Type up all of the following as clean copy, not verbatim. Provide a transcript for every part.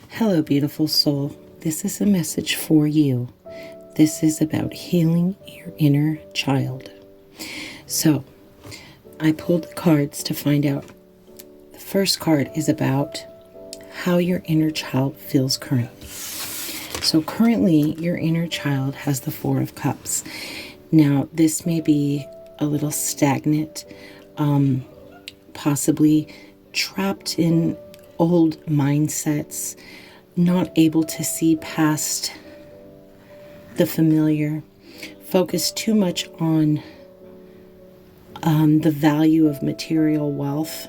Hello, beautiful soul. This is a message for you. This is about healing your inner child. So, I pulled the cards to find out. The first card is about how your inner child feels currently. So, currently, your inner child has the Four of Cups. Now, this may be a little stagnant, possibly trapped in old mindsets, not able to see past the familiar, focused too much on the value of material wealth,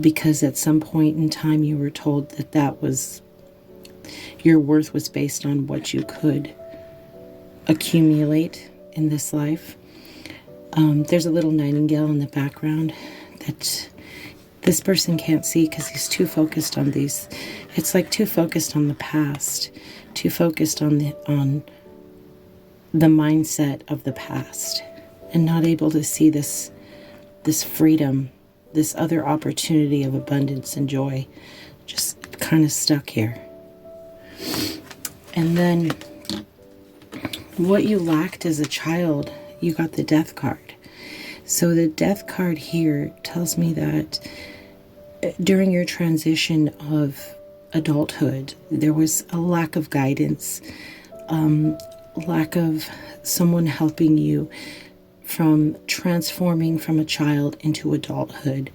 because at some point in time you were told that was your worth was based on what you could accumulate in this life. There's a little nightingale in the background that this person can't see because he's too focused on these. It's like too focused on the past, too focused on the mindset of the past, and not able to see this freedom, this other opportunity of abundance and joy. Just kind of stuck here. And then what you lacked as a child, you got the Death card. So the Death card here tells me that during your transition of adulthood, there was a lack of guidance, lack of someone helping you from transforming from a child into adulthood.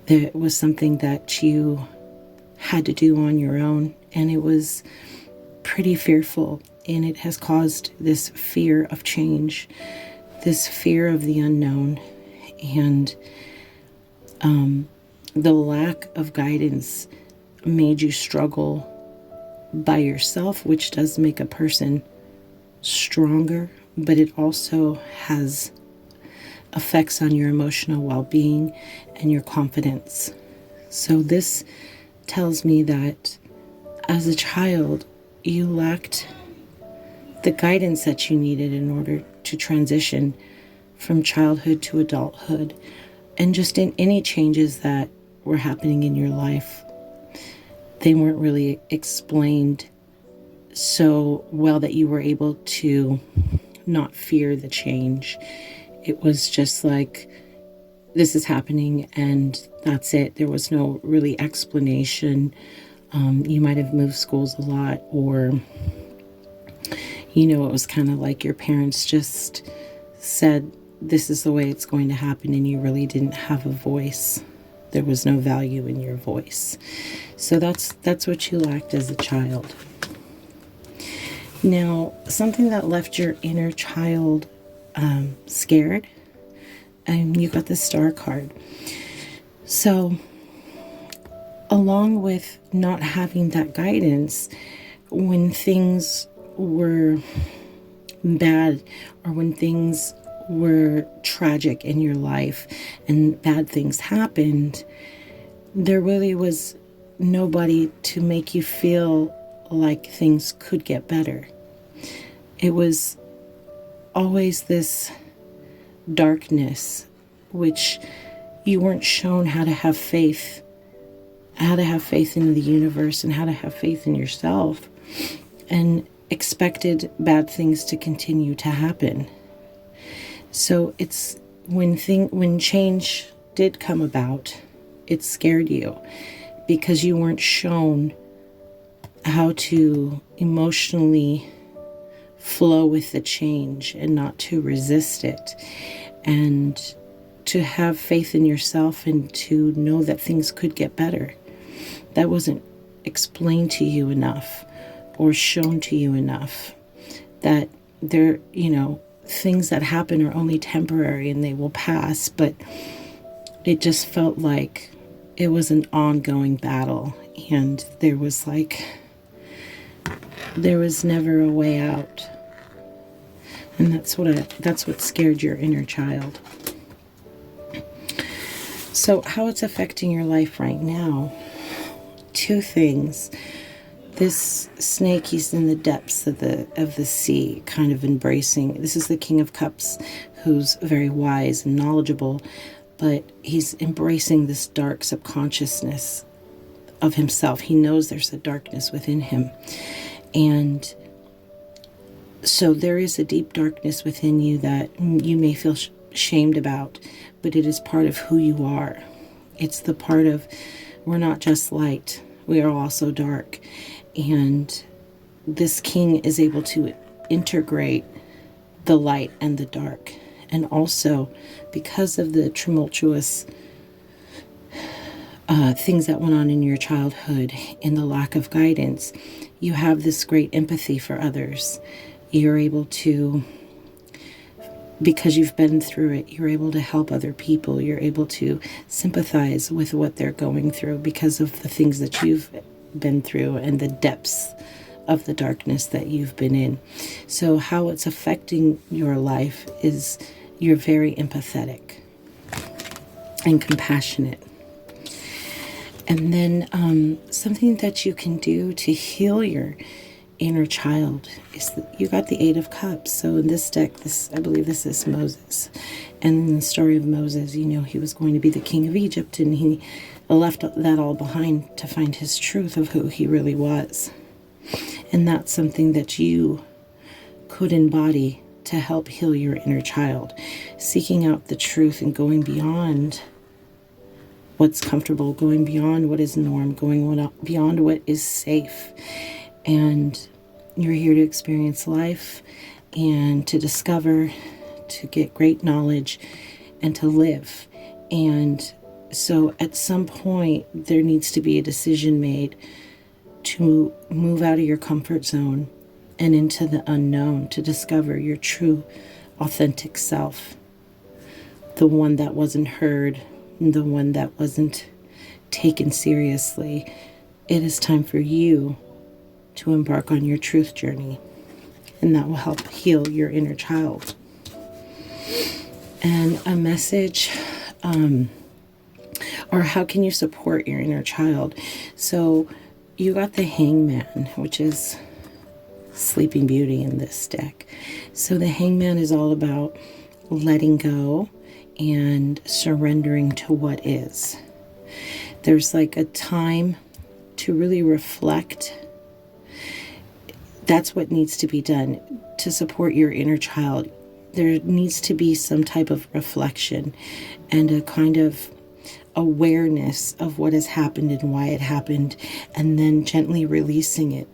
There was something that you had to do on your own, and it was pretty fearful, and it has caused this fear of change, this fear of the unknown, and the lack of guidance made you struggle by yourself, which does make a person stronger, but it also has effects on your emotional well-being and your confidence. So this tells me that as a child, you lacked the guidance that you needed in order to transition from childhood to adulthood, and just in any changes that were happening in your life. They weren't really explained so well that you were able to not fear the change. It was just like, this is happening and that's it. There was no really explanation. You might have moved schools a lot, or it was kind of like your parents just said, this is the way it's going to happen, and you really didn't have a voice. There was no value in your voice. So that's what you lacked as a child. Now, something that left your inner child scared, and you got the Star card. So, along with not having that guidance, when things were bad, or when things were tragic in your life and bad things happened, there really was nobody to make you feel like things could get better. It was always this darkness, which you weren't shown how to have faith in the universe and how to have faith in yourself, and expected bad things to continue to happen. So it's when change did come about, it scared you because you weren't shown how to emotionally flow with the change and not to resist it, and to have faith in yourself and to know that things could get better. That wasn't explained to you enough or shown to you enough, that there, things that happen are only temporary and they will pass, but it just felt like it was an ongoing battle, and there was never a way out. And that's what scared your inner child. So how it's affecting your life right now, two things. This snake, he's in the depths of the sea, kind of embracing. This is the King of Cups, who's very wise and knowledgeable, but he's embracing this dark subconsciousness of himself. He knows there's a darkness within him. And so there is a deep darkness within you that you may feel shamed about, but it is part of who you are. It's the part of, we're not just light, we are also dark. And this king is able to integrate the light and the dark. And also, because of the tumultuous things that went on in your childhood, in the lack of guidance, you have this great empathy for others. You're able to, because you've been through it, you're able to help other people. You're able to sympathize with what they're going through because of the things that you've been through and the depths of the darkness that you've been in. So how it's affecting your life is you're very empathetic and compassionate. And then something that you can do to heal your inner child is that you got the Eight of Cups. So in this deck, I believe this is Moses. And in the story of Moses, you know, he was going to be the king of Egypt, and he left that all behind to find his truth of who he really was. And that's something that you could embody to help heal your inner child, seeking out the truth and going beyond what's comfortable, going beyond what is norm, going beyond what is safe. And you're here to experience life and to discover, to get great knowledge, and to live. And so at some point, there needs to be a decision made to move out of your comfort zone and into the unknown, to discover your true, authentic self, the one that wasn't heard, the one that wasn't taken seriously. It is time for you to embark on your truth journey, and that will help heal your inner child. And a message, or how can you support your inner child? So you got the Hangman, which is Sleeping Beauty in this deck. So the Hangman is all about letting go and surrendering to what is. There's like a time to really reflect. That's what needs to be done to support your inner child. There needs to be some type of reflection and a kind of awareness of what has happened and why it happened, and then gently releasing it.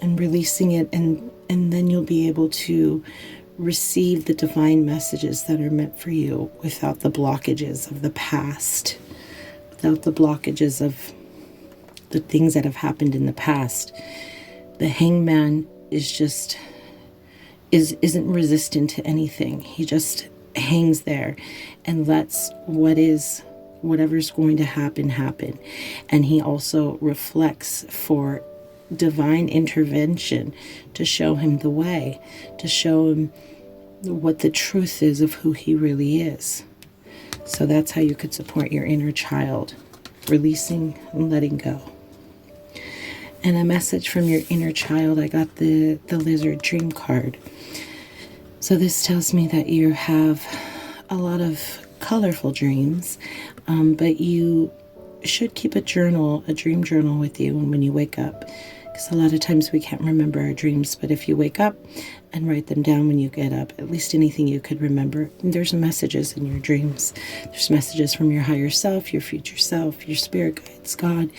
And then you'll be able to receive the divine messages that are meant for you without the blockages of the past, without the blockages of the things that have happened in the past. The Hangman isn't resistant to anything. He just hangs there and lets whatever's going to happen. And he also reflects for divine intervention to show him the way, to show him what the truth is of who he really is. So that's how you could support your inner child, releasing and letting go. And a message from your inner child, I got the lizard dream card. So this tells me that you have a lot of colorful dreams, but you should keep a dream journal with you when you wake up, because a lot of times we can't remember our dreams. But if you wake up and write them down when you get up, at least anything you could remember, there's messages in your dreams. There's messages from your higher self, your future self, your spirit guides, God.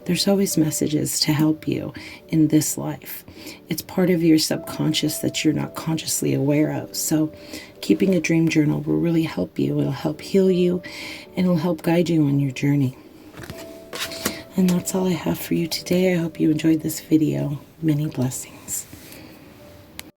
There's always messages to help you in this life. It's part of your subconscious that you're not consciously aware of. So keeping a dream journal will really help you. It'll help heal you, and it'll help guide you on your journey. And that's all I have for you today. I hope you enjoyed this video. Many blessings.